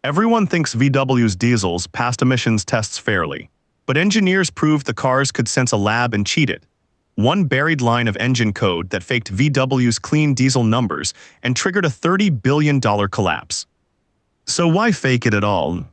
Everyone thinks VW's diesels passed emissions tests fairly, but engineers proved the cars could sense a lab and cheat it. One buried line of engine code that faked VW's clean diesel numbers and triggered a $30 billion collapse. So why fake it at all?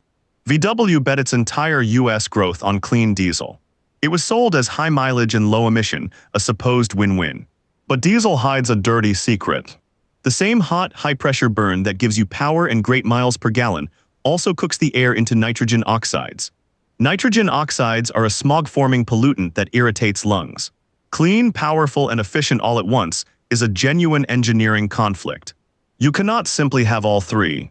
VW bet its entire US growth on clean diesel. It was sold as high mileage and low emission, a supposed win-win. But diesel hides a dirty secret. The same hot, high-pressure burn that gives you power and great miles per gallon also cooks the air into nitrogen oxides. Nitrogen oxides are a smog-forming pollutant that irritates lungs. Clean, powerful, and efficient all at once is a genuine engineering conflict. You cannot simply have all three.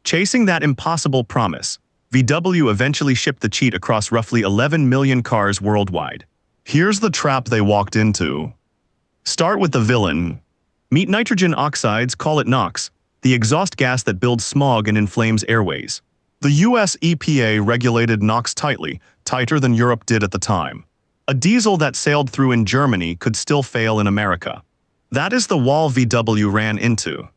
Chasing that impossible promise, VW eventually shipped the cheat across roughly 11 million cars worldwide. Here's the trap they walked into. Start with the villain. Meet nitrogen oxides, call it NOx, the exhaust gas that builds smog and inflames airways. The US EPA regulated NOx tightly, tighter than Europe did at the time. A diesel that sailed through in Germany could still fail in America. That is the wall VW ran into.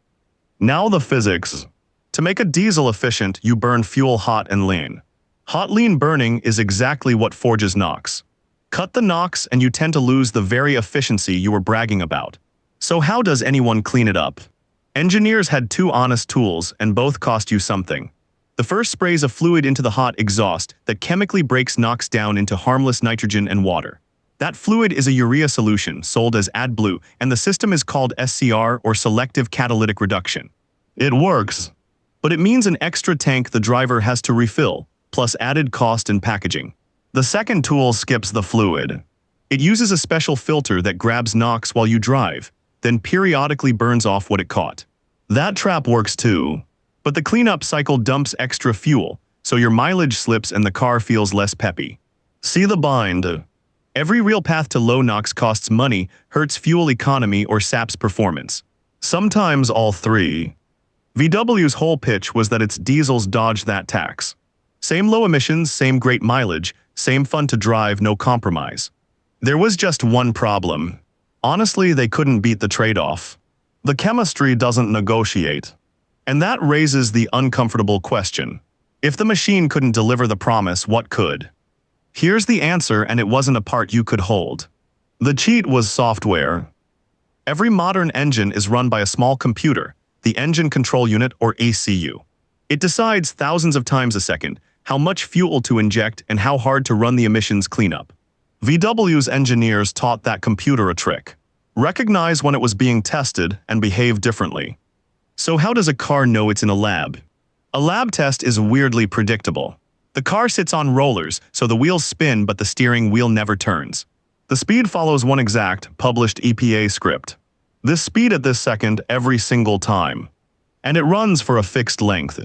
Now the physics. To make a diesel efficient, you burn fuel hot and lean. Hot lean burning is exactly what forges NOx. Cut the NOx and you tend to lose the very efficiency you were bragging about. So how does anyone clean it up? Engineers had two honest tools and both cost you something. The first sprays a fluid into the hot exhaust that chemically breaks NOx down into harmless nitrogen and water. That fluid is a urea solution sold as AdBlue, and the system is called SCR or selective catalytic reduction. It works, but it means an extra tank the driver has to refill, plus added cost and packaging. The second tool skips the fluid. It uses a special filter that grabs NOx while you drive, then periodically burns off what it caught. That trap works too, but the cleanup cycle dumps extra fuel, so your mileage slips and the car feels less peppy. See the bind. Every real path to low NOx costs money, hurts fuel economy, or saps performance. Sometimes all three. VW's whole pitch was that its diesels dodged that tax. Same low emissions, same great mileage, same fun to drive, no compromise. There was just one problem. Honestly, they couldn't beat the trade-off. The chemistry doesn't negotiate. And that raises the uncomfortable question. If the machine couldn't deliver the promise, what could? Here's the answer, and it wasn't a part you could hold. The cheat was software. Every modern engine is run by a small computer, the engine control unit or ECU. It decides thousands of times a second how much fuel to inject and how hard to run the emissions cleanup. VW's engineers taught that computer a trick. Recognize when it was being tested and behave differently. So how does a car know it's in a lab? A lab test is weirdly predictable. The car sits on rollers, so the wheels spin but the steering wheel never turns. The speed follows one exact, published EPA script. This speed at this second every single time. And it runs for a fixed length.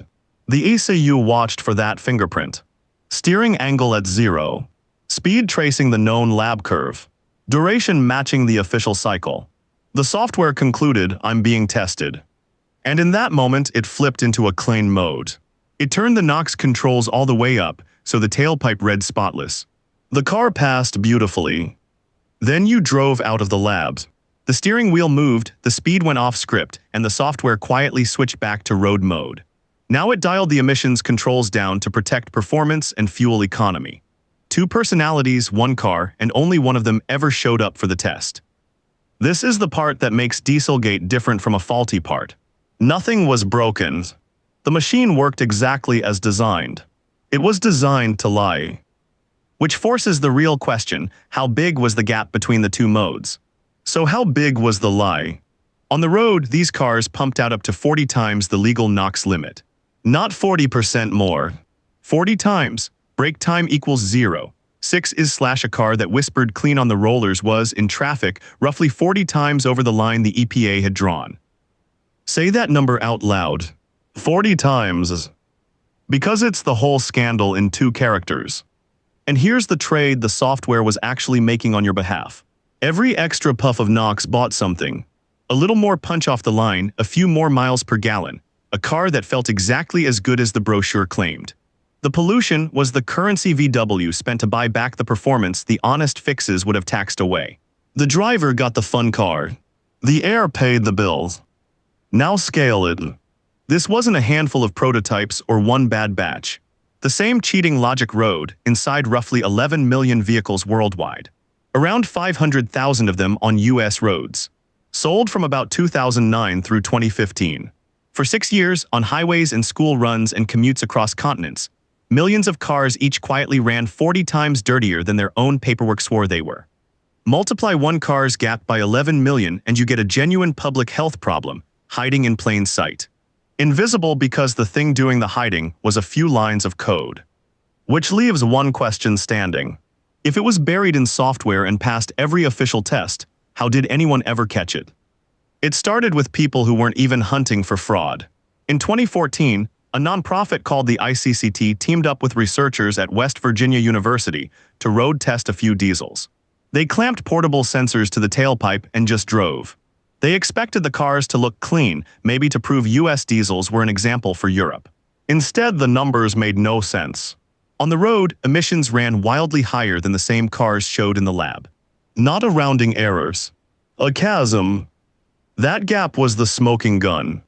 The ECU watched for that fingerprint. Steering angle at 0. Speed tracing the known lab curve. Duration matching the official cycle. The software concluded, I'm being tested. And in that moment, it flipped into a clean mode. It turned the NOx controls all the way up, so the tailpipe read spotless. The car passed beautifully. Then you drove out of the lab. The steering wheel moved, the speed went off script, and the software quietly switched back to road mode. Now it dialed the emissions controls down to protect performance and fuel economy. Two personalities, one car, and only one of them ever showed up for the test. This is the part that makes Dieselgate different from a faulty part. Nothing was broken. The machine worked exactly as designed. It was designed to lie. Which forces the real question, how big was the gap between the two modes? So how big was the lie? On the road, these cars pumped out up to 40 times the legal NOx limit. Not 40% more. 40 times. Brake time equals 0. 6 is / a car that whispered clean on the rollers was, in traffic, roughly 40 times over the line the EPA had drawn. Say that number out loud. 40 times. Because it's the whole scandal in 2 characters. And here's the trade the software was actually making on your behalf. Every extra puff of NOx bought something. A little more punch off the line, a few more miles per gallon. A car that felt exactly as good as the brochure claimed. The pollution was the currency VW spent to buy back the performance the honest fixes would have taxed away. The driver got the fun car. The air paid the bills. Now scale it. This wasn't a handful of prototypes or one bad batch. The same cheating logic rode inside roughly 11 million vehicles worldwide. Around 500,000 of them on U.S. roads. Sold from about 2009 through 2015. For 6 years, on highways and school runs and commutes across continents, millions of cars each quietly ran 40 times dirtier than their own paperwork swore they were. Multiply one car's gap by 11 million and you get a genuine public health problem, hiding in plain sight. Invisible because the thing doing the hiding was a few lines of code. Which leaves one question standing. If it was buried in software and passed every official test, how did anyone ever catch it? It started with people who weren't even hunting for fraud. In 2014, a nonprofit called the ICCT teamed up with researchers at West Virginia University to road test a few diesels. They clamped portable sensors to the tailpipe and just drove. They expected the cars to look clean, maybe to prove US diesels were an example for Europe. Instead, the numbers made no sense. On the road, emissions ran wildly higher than the same cars showed in the lab. Not a rounding errors. A chasm. That gap was the smoking gun.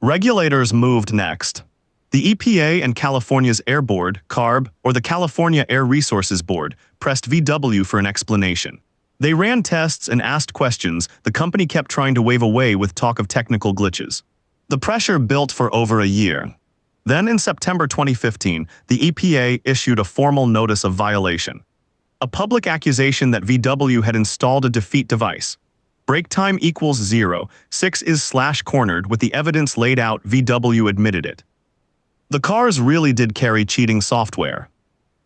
Regulators moved next. The EPA and California's Air Board, CARB, or the California Air Resources Board, pressed VW for an explanation. They ran tests and asked questions the company kept trying to wave away with talk of technical glitches. The pressure built for over a year. Then in September 2015, the EPA issued a formal notice of violation. A public accusation that VW had installed a defeat device. Brake time equals 0, 6 is /cornered with the evidence laid out. VW admitted it. The cars really did carry cheating software.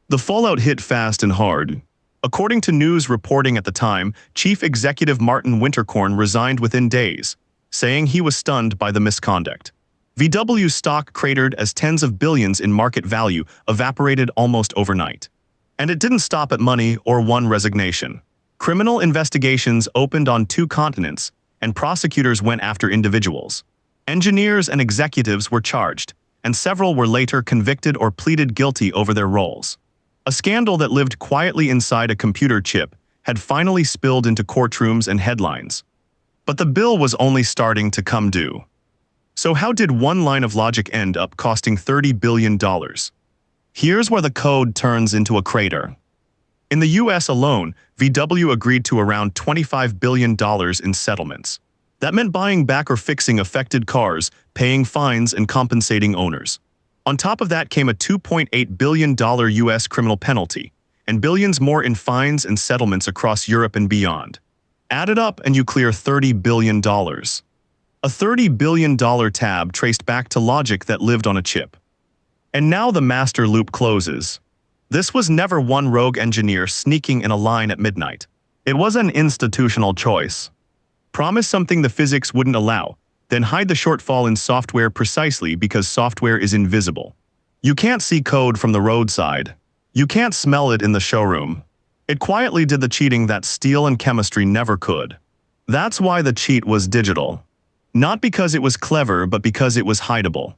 The fallout hit fast and hard. According to news reporting at the time, Chief Executive Martin Winterkorn resigned within days, saying he was stunned by the misconduct. VW's stock cratered as tens of billions in market value evaporated almost overnight. And it didn't stop at money or one resignation. Criminal investigations opened on 2 continents, and prosecutors went after individuals. Engineers and executives were charged, and several were later convicted or pleaded guilty over their roles. A scandal that lived quietly inside a computer chip had finally spilled into courtrooms and headlines. But the bill was only starting to come due. So how did one line of logic end up costing $30 billion? Here's where the code turns into a crater. In the US alone, VW agreed to around $25 billion in settlements. That meant buying back or fixing affected cars, paying fines and compensating owners. On top of that came a $2.8 billion US criminal penalty, and billions more in fines and settlements across Europe and beyond. Add it up and you clear $30 billion. A $30 billion tab traced back to logic that lived on a chip. And now the master loop closes. This was never one rogue engineer sneaking in a line at midnight. It was an institutional choice. Promise something the physics wouldn't allow, then hide the shortfall in software precisely because software is invisible. You can't see code from the roadside. You can't smell it in the showroom. It quietly did the cheating that steel and chemistry never could. That's why the cheat was digital. Not because it was clever, but because it was hideable.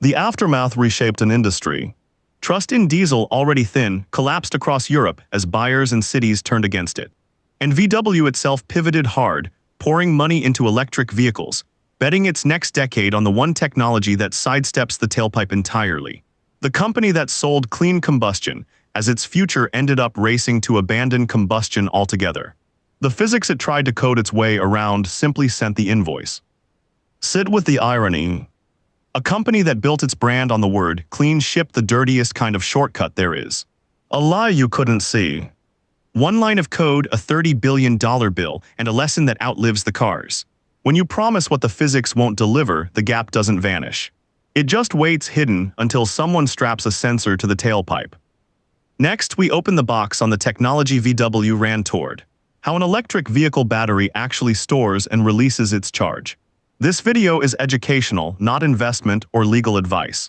The aftermath reshaped an industry. Trust in diesel, already thin, collapsed across Europe as buyers and cities turned against it. And VW itself pivoted hard, pouring money into electric vehicles, betting its next decade on the one technology that sidesteps the tailpipe entirely. The company that sold clean combustion, as its future ended up racing to abandon combustion altogether. The physics it tried to code its way around simply sent the invoice. Sit with the irony. A company that built its brand on the word clean shipped the dirtiest kind of shortcut there is. A lie you couldn't see. One line of code, a $30 billion bill, and a lesson that outlives the cars. When you promise what the physics won't deliver, the gap doesn't vanish. It just waits hidden until someone straps a sensor to the tailpipe. Next, we open the box on the technology VW ran toward. How an electric vehicle battery actually stores and releases its charge. This video is educational, not investment or legal advice.